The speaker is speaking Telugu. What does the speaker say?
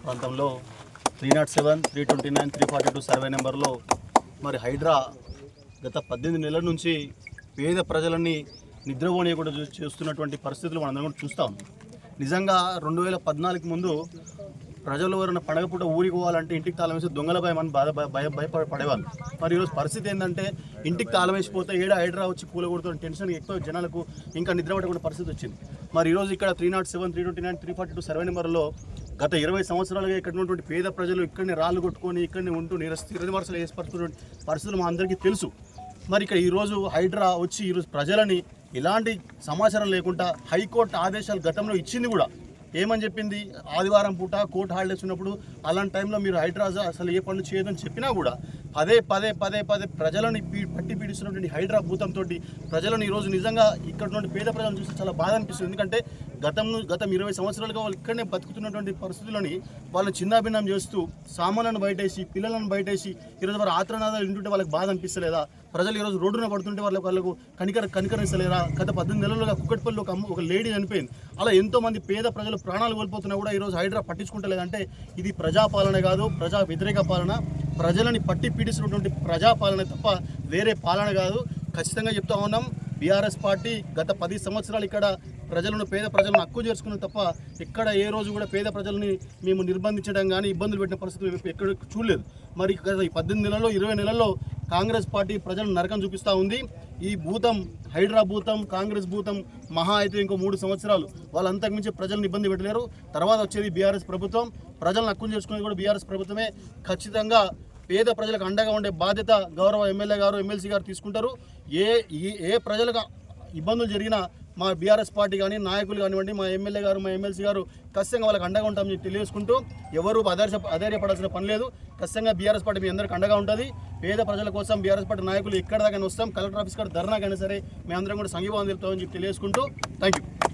ప్రాంతంలో 307, 329, 342 సర్వే నెంబర్లో మరి హైడ్రా గత 18 నెలల నుంచి పేద ప్రజలని నిద్రపోనీయకుండా చేస్తున్నటువంటి పరిస్థితులు మనందరం కూడా చూస్తూ ఉన్నాం. నిజంగా 2014 ముందు ప్రజలు ఎవరైనా పండగ పూట ఊరికి పోవాలంటే ఇంటికి తాళం వేసి దొంగల భయం అని భయపడేవాళ్ళు. మరి ఈరోజు పరిస్థితి ఏంటంటే ఇంటికి తాళం వేసిపోతే హైడ్రా వచ్చి కూలగొడుతున్న టెన్షన్ ఎక్కువ జనాలకు ఇంకా నిద్ర పట్టకుండా పరిస్థితి వచ్చింది. మరి ఈరోజు ఇక్కడ 307, 329, 342 సర్వే నెంబర్లో గత 20 సంవత్సరాలుగా ఇక్కడ ఉన్నటువంటి పేద ప్రజలు ఇక్కడిని రాళ్ళు కొట్టుకొని ఇక్కడిని ఉంటూ నిరసనలు ఏర్పడుతున్న పరిస్థితులు మా అందరికీ తెలుసు. మరి ఇక్కడ ఈరోజు హైడ్రా వచ్చి ఈరోజు ప్రజలని ఎలాంటి సమాచారం లేకుండా హైకోర్టు ఆదేశాలు గతంలో ఇచ్చింది కూడా. ఏమని చెప్పింది? ఆదివారం పూట కోర్టు హాలిడేస్ ఉన్నప్పుడు అలాంటి టైంలో మీరు హైడ్రా అసలు ఏ పనులు చేయదని చెప్పినా కూడా పదే ప్రజలను పట్టి పీడిస్తున్నటువంటి హైడ్రా భూతంతో ప్రజలను ఈరోజు నిజంగా ఇక్కడ నుండి పేద ప్రజలను చూస్తే చాలా బాధ అనిపిస్తుంది. ఎందుకంటే గతం 20 సంవత్సరాలుగా వాళ్ళు ఇక్కడనే బతుకుతున్నటువంటి పరిస్థితులని వాళ్ళని చిన్నాభిన్నం చేస్తూ సామాన్లను బయటేసి పిల్లలను బయటేసి ఈరోజు వారు ఆత్రనాదాలు వింటుంటే వాళ్ళకి బాధ అనిపిస్తలేదా? ప్రజలు ఈరోజు రోడ్డున పడుతుంటే వాళ్ళకు కనికరిస్తలేరా? గత 18 నెలలుగా కుక్కట్పల్లిలో ఒక లేడీ చనిపోయింది. అలా ఎంతోమంది పేద ప్రజలు ప్రాణాలు కోల్పోతున్నా కూడా ఈరోజు హైడ్రా పట్టించుకుంటలేదంటే ఇది ప్రజాపాలన కాదు, ప్రజా వ్యతిరేక పాలన, ప్రజలని పట్టి పీడిస్తున్నటువంటి ప్రజాపాలన తప్ప వేరే పాలన కాదు. ఖచ్చితంగా చెప్తా ఉన్నాం. బీఆర్ఎస్ పార్టీ గత 10 సంవత్సరాలు ఇక్కడ పేద ప్రజలను హక్కు చేర్చుకున్న తప్ప ఎక్కడ ఏ రోజు కూడా పేద ప్రజల్ని మేము నిర్బంధించడం కానీ ఇబ్బందులు పెట్టిన పరిస్థితి ఎక్కడ చూడలేదు. మరి గత 18 నెలల్లో 20 నెలల్లో కాంగ్రెస్ పార్టీ ప్రజలను నరకం చూపిస్తూ ఉంది. ఈ భూతం హైడ్రా భూతం, కాంగ్రెస్ భూతం మహా అయితే ఇంకో 3 సంవత్సరాలు వాళ్ళు అంతకుమించి ప్రజలను ఇబ్బంది పెట్టలేరు. తర్వాత వచ్చేది బీఆర్ఎస్ ప్రభుత్వం. ప్రజలను హక్కు చేసుకునేది కూడా బీఆర్ఎస్ ప్రభుత్వమే. ఖచ్చితంగా పేద ప్రజలకు అండగా ఉండే బాధ్యత గౌరవ ఎమ్మెల్యే గారు, ఎమ్మెల్సీ గారు తీసుకుంటారు. ఏ ప్రజలకు ఇబ్బందులు జరిగినా మా బీఆర్ఎస్ పార్టీ కానీ నాయకులు కానివ్వండి, మా ఎమ్మెల్యే గారు, మా ఎమ్మెల్సీ గారు ఖచ్చితంగా వాళ్ళకి అండగా ఉంటామని తెలియజేసుకుంటూ ఎవరు అధైర్యపడాల్సిన పని లేదు. ఖచ్చితంగా బీఆర్ఎస్ పార్టీ మీ అందరికీ అండగా ఉంటుంది. పేద ప్రజల కోసం బీఆర్ఎస్ పార్టీ నాయకులు ఎక్కడ దాకా వస్తాం, కలెక్టర్ ఆఫీస్ కాడ ధర్నాకైనా సరే మేము అందరం కూడా సంఘీభావం తెలుపుతామని తెలియజేసుకుంటూ థ్యాంక్ యూ.